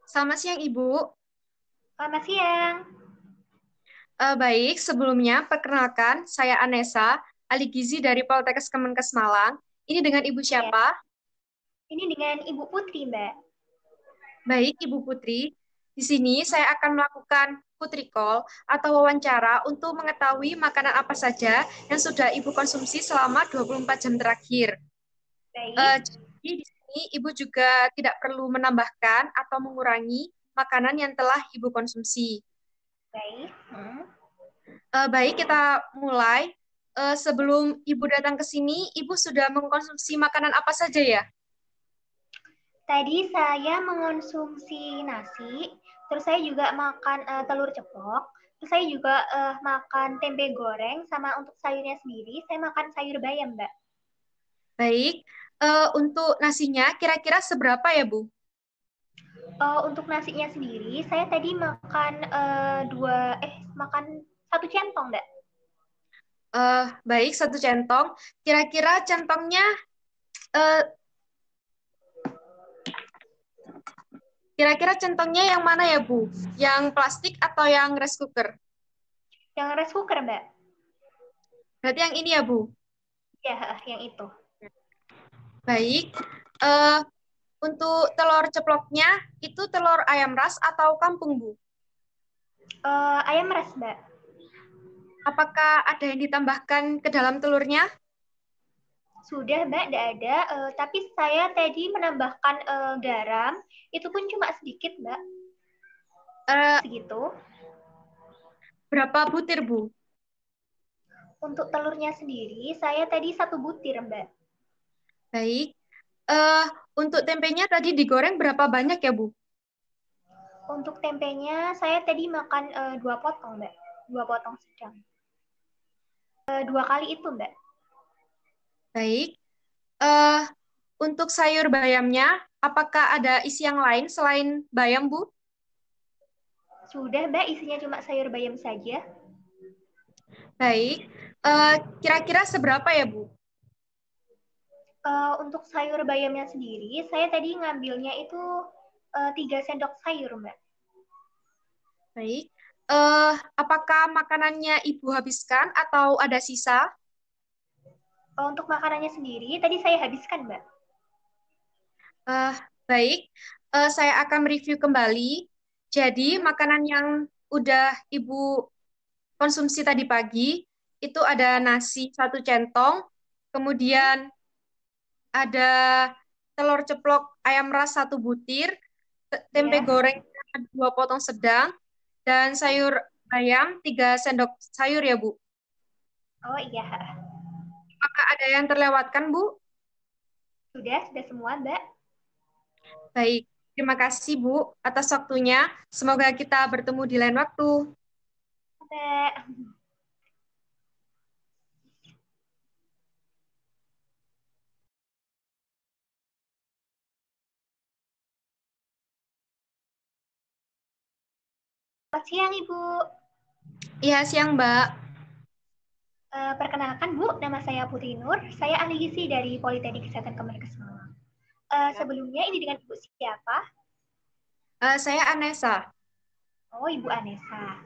Selamat siang, Ibu. Selamat siang. Baik, sebelumnya perkenalkan, saya Anessa, ahli gizi dari Poltekkes Kemenkes Malang. Ini dengan Ibu Ya, siapa? ini dengan Ibu Putri, Mbak. Baik, Ibu Putri. Di sini saya akan melakukan Putri Call atau wawancara untuk mengetahui makanan apa saja yang sudah Ibu konsumsi selama 24 jam terakhir. Baik, Jadi di sini Ibu juga tidak perlu menambahkan atau mengurangi makanan yang telah Ibu konsumsi. baik. Baik, kita mulai. Sebelum Ibu datang ke sini, Ibu sudah mengkonsumsi makanan apa saja ya? Tadi saya mengonsumsi nasi, terus saya juga makan telur ceplok, terus saya juga makan tempe goreng, sama untuk sayurnya sendiri, saya makan sayur bayam, Mbak. Baik, untuk nasinya kira-kira seberapa ya, Bu? Untuk nasinya sendiri, saya tadi makan makan satu centong, Mbak. Baik, satu centong. Kira-kira centongnya, eh, kira-kira centongnya yang mana ya, Bu? Yang plastik atau yang rice cooker? Yang rice cooker, Mbak. Berarti yang ini ya, Bu? Ya, yang itu. Baik. Eh, untuk telur ceploknya, itu telur ayam ras atau kampung, Bu? Ayam ras, Mbak. Apakah ada yang ditambahkan ke dalam telurnya? Sudah, Mbak, tidak ada. Tapi saya tadi menambahkan garam, itu pun cuma sedikit, Mbak. Eh, Segitu. berapa butir, Bu? Untuk telurnya sendiri, saya tadi satu butir, Mbak. Baik. Eh, untuk tempenya tadi digoreng berapa banyak ya, Bu? Untuk tempenya, saya tadi makan dua potong, Mbak. Dua potong sedang. Dua kali itu, Mbak. Baik. Eh, untuk sayur bayamnya, apakah ada isi yang lain selain bayam, Bu? Sudah, Mbak, isinya cuma sayur bayam saja. Baik. Kira-kira seberapa ya, Bu? Untuk sayur bayamnya sendiri, saya tadi ngambilnya itu 3 sendok sayur, Mbak. Baik. Apakah makanannya Ibu habiskan atau ada sisa? Untuk makanannya sendiri, tadi saya habiskan, Mbak. Eh, baik. Saya akan mereview kembali. Jadi, Hmm? makanan yang udah Ibu konsumsi tadi pagi, itu ada nasi satu centong, Hmm? kemudian ada telur ceplok ayam ras satu butir, tempe Ya. goreng dua potong sedang, dan sayur ayam tiga sendok sayur ya, Bu. Oh iya. Apakah ada yang terlewatkan, Bu? Sudah semua, Mbak. Baik, terima kasih, Bu, atas waktunya. Semoga kita bertemu di lain waktu. Mbak. Selamat siang, Ibu. Iya, siang, Mbak. Perkenalkan, Bu, nama saya Putri Nur. Saya ahli gizi dari Politeknik Kesehatan Kemenkes Malang. Ya. Sebelumnya, ini dengan Ibu siapa? Saya Anessa. Oh, Ibu Anessa.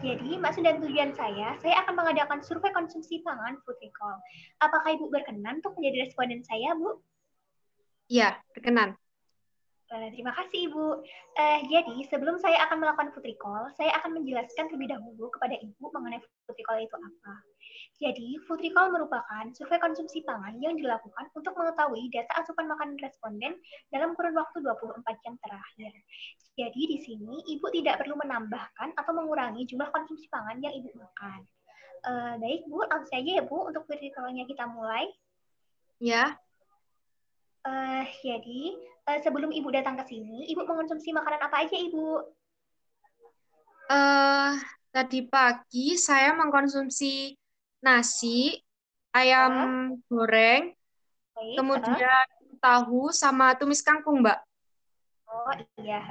Jadi, maksud dan tujuan saya akan mengadakan survei konsumsi pangan food recall. Apakah Ibu berkenan untuk menjadi responden saya, Bu? Iya, berkenan. Terima kasih, Ibu. Jadi, sebelum saya akan melakukan food recall, saya akan menjelaskan terlebih dahulu kepada Ibu mengenai food recall itu apa. Jadi, food recall merupakan survei konsumsi pangan yang dilakukan untuk mengetahui data asupan makanan responden dalam kurun waktu 24 jam terakhir. Jadi, di sini Ibu tidak perlu menambahkan atau mengurangi jumlah konsumsi pangan yang Ibu makan. Baik, Bu, langsung saja ya, Bu, untuk food recall-nya kita mulai. Ya, Jadi, sebelum Ibu datang ke sini, Ibu mengonsumsi makanan apa aja, Ibu? eh tadi pagi saya mengkonsumsi nasi, ayam Ya, goreng, baik. kemudian tahu sama tumis kangkung, Mbak. Oh iya.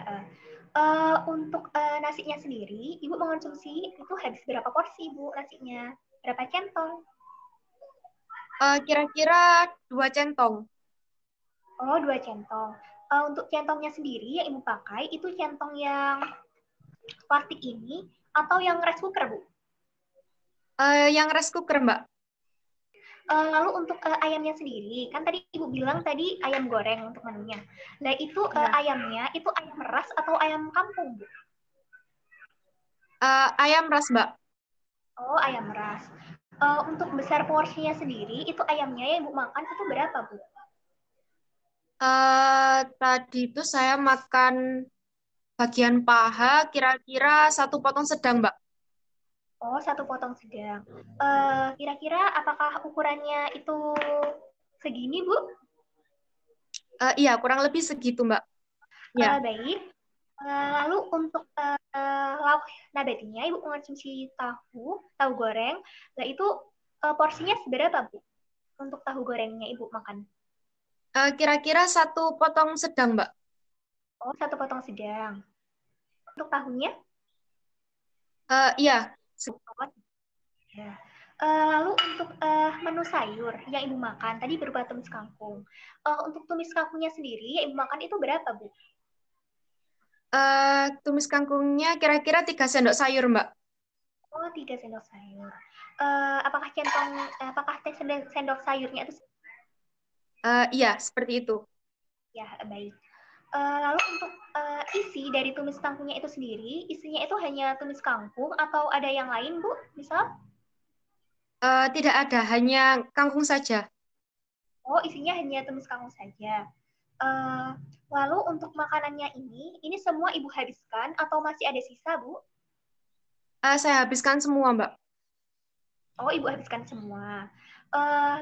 Untuk nasinya sendiri, Ibu mengonsumsi itu habis berapa porsi, Ibu, nasinya? Berapa centong? Kira-kira dua centong. Oh, 2 centong. Untuk centongnya sendiri yang Ibu pakai itu centong yang plastik ini atau yang rice cooker, Bu? Yang rice cooker, Mbak. Lalu untuk ayamnya sendiri, kan tadi Ibu bilang tadi ayam goreng untuk menunya. Nah itu Ya. ayamnya itu ayam ras atau ayam kampung, Bu? Ayam ras, Mbak. Oh, ayam ras. Untuk besar porsinya sendiri, itu ayamnya yang Ibu makan itu berapa, Bu? Tadi itu saya makan bagian paha, kira-kira satu potong sedang, Mbak. Oh, satu potong sedang. Kira-kira apakah ukurannya itu segini, Bu? Iya, kurang lebih segitu, Mbak. Ya. Baik. Lalu untuk lauk nabatinya, Ibu mengonsumsi tahu goreng. Nah, itu porsinya seberapa, Bu? Untuk tahu gorengnya Ibu makan? Kira-kira satu potong sedang, Mbak. Oh, satu potong sedang. Untuk tahunya? Iya. Oh, ya. Lalu untuk menu sayur yang Ibu makan, tadi berupa tumis kangkung. Untuk tumis kangkungnya sendiri, yang Ibu makan itu berapa, Bu? Tumis kangkungnya kira-kira 3 sendok sayur, Mbak. Oh, 3 sendok sayur. Apakah sendok sayurnya itu Iya, seperti itu. ya baik. Lalu untuk isi dari tumis kangkungnya itu sendiri, isinya itu hanya tumis kangkung atau ada yang lain, Bu? Misal? Tidak ada, hanya kangkung saja. Oh, isinya hanya tumis kangkung saja. Uh, Lalu untuk makanannya ini semua Ibu habiskan atau masih ada sisa, Bu? Saya habiskan semua, Mbak. Oh, Ibu habiskan semua.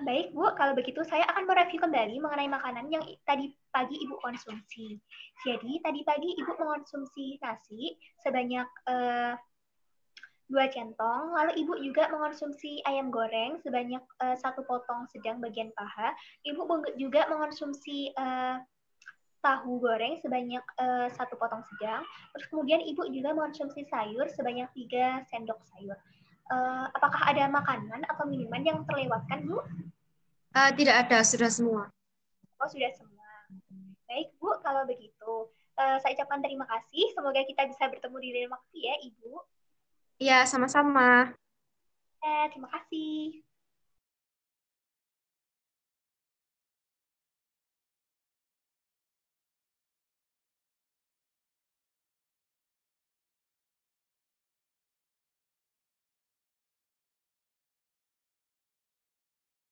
Baik, Bu. Kalau begitu, saya akan mereview kembali mengenai makanan yang tadi pagi Ibu konsumsi. Jadi, tadi pagi Ibu mengonsumsi nasi sebanyak 2 centong, lalu Ibu juga mengonsumsi ayam goreng sebanyak 1 potong sedang bagian paha. Ibu juga mengonsumsi tahu goreng sebanyak 1 potong sedang. Terus kemudian Ibu juga mengonsumsi sayur sebanyak 3 sendok sayur. Apakah ada makanan atau minuman yang terlewatkan, Bu? Tidak ada, sudah semua. Oh, sudah semua. Baik, Bu, kalau begitu. Saya ucapkan terima kasih. Semoga kita bisa bertemu di lain waktu ya, Ibu. Iya, sama-sama. Terima kasih.